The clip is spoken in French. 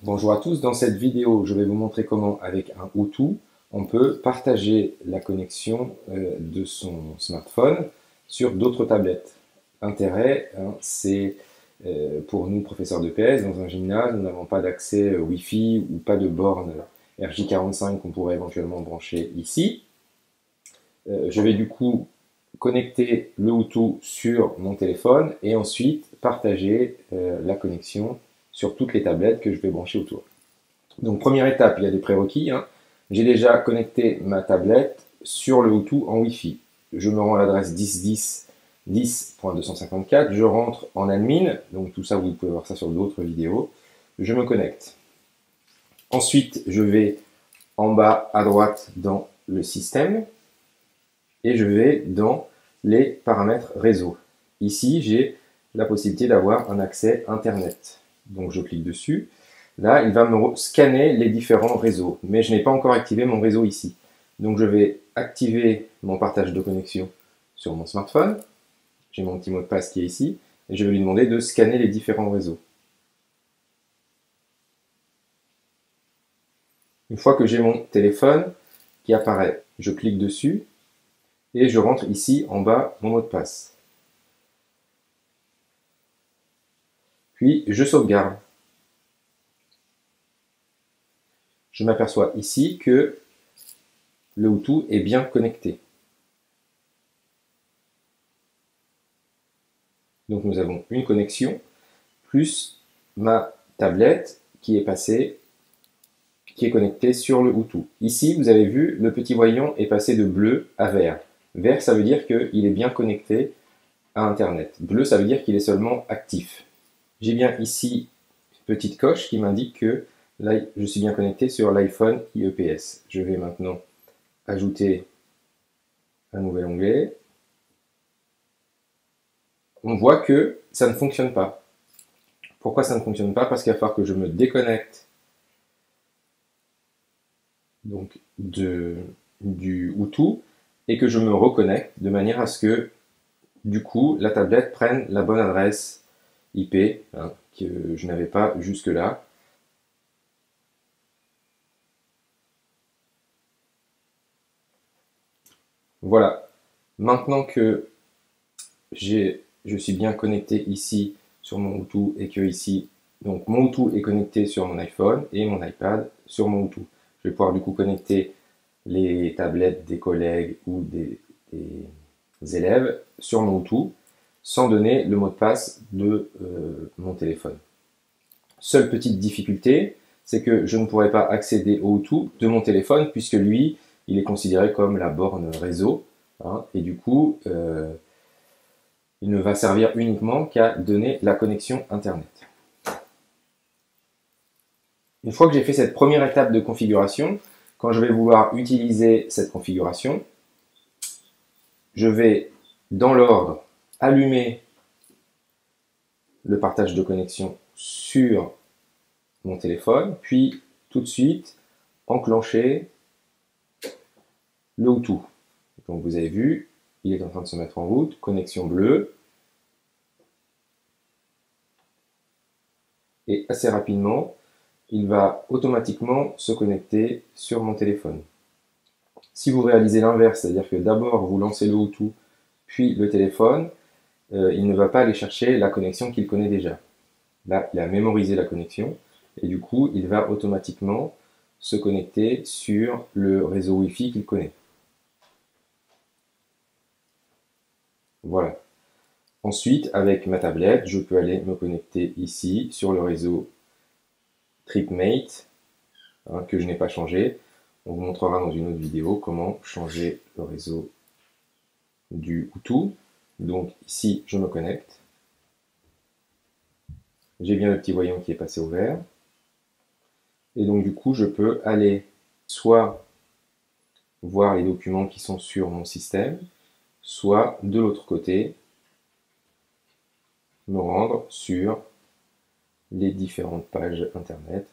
Bonjour à tous, dans cette vidéo je vais vous montrer comment avec un Hutu on peut partager la connexion de son smartphone sur d'autres tablettes. L'intérêt, c'est pour nous professeurs de PS, dans un gymnase, nous n'avons pas d'accès Wi-Fi ou pas de borne RJ45 qu'on pourrait éventuellement brancher ici. Je vais du coup connecter le Hutu sur mon téléphone et ensuite partager la connexion sur toutes les tablettes que je vais brancher autour. Donc première étape, il y a des prérequis. J'ai déjà connecté ma tablette sur le Hutu en Wi-Fi. Je me rends à l'adresse 10.10.10.254, je rentre en admin, donc tout ça vous pouvez voir ça sur d'autres vidéos. Je me connecte. Ensuite, je vais en bas à droite dans le système et je vais dans les paramètres réseau. Ici, j'ai la possibilité d'avoir un accès Internet. Donc je clique dessus. Là, il va me scanner les différents réseaux, mais je n'ai pas encore activé mon réseau ici. Donc je vais activer mon partage de connexion sur mon smartphone. J'ai mon petit mot de passe qui est ici, et je vais lui demander de scanner les différents réseaux. Une fois que j'ai mon téléphone qui apparaît, je clique dessus, et je rentre ici en bas mon mot de passe. Puis je sauvegarde. Je m'aperçois ici que le Hutu est bien connecté. Donc nous avons une connexion, plus ma tablette qui est connectée sur le Hutu. Ici, vous avez vu, le petit voyant est passé de bleu à vert. Vert, ça veut dire qu'il est bien connecté à Internet. Bleu, ça veut dire qu'il est seulement actif. J'ai bien ici une petite coche qui m'indique que là, je suis bien connecté sur l'iPhone IEPS. Je vais maintenant ajouter un nouvel onglet. On voit que ça ne fonctionne pas. Pourquoi ça ne fonctionne pas? Parce qu'il va falloir que je me déconnecte donc du Hutu et que je me reconnecte de manière à ce que du coup la tablette prenne la bonne adresse IP que je n'avais pas jusque là. Voilà, maintenant que je suis bien connecté ici sur mon Hutu et que ici, donc mon Hutu est connecté sur mon iPhone et mon iPad sur mon Hutu. Je vais pouvoir du coup connecter les tablettes des collègues ou des élèves sur mon Hutu sans donner le mot de passe de mon téléphone. Seule petite difficulté, c'est que je ne pourrai pas accéder au Hutu de mon téléphone puisque lui, il est considéré comme la borne réseau et du coup, il ne va servir uniquement qu'à donner la connexion Internet. Une fois que j'ai fait cette première étape de configuration, quand je vais vouloir utiliser cette configuration, je vais, dans l'ordre, allumer le partage de connexion sur mon téléphone, puis tout de suite enclencher le Hutu. Donc vous avez vu, il est en train de se mettre en route, connexion bleue, et assez rapidement, il va automatiquement se connecter sur mon téléphone. Si vous réalisez l'inverse, c'est-à-dire que d'abord vous lancez le Hutu, puis le téléphone, il ne va pas aller chercher la connexion qu'il connaît déjà. Là, il a mémorisé la connexion, et du coup, il va automatiquement se connecter sur le réseau Wi-Fi qu'il connaît. Voilà. Ensuite, avec ma tablette, je peux aller me connecter ici sur le réseau TripMate, que je n'ai pas changé. On vous montrera dans une autre vidéo comment changer le réseau du Hutu. Donc ici, je me connecte. J'ai bien le petit voyant qui est passé au vert. Et donc du coup, je peux aller soit voir les documents qui sont sur mon système, soit de l'autre côté, me rendre sur les différentes pages internet.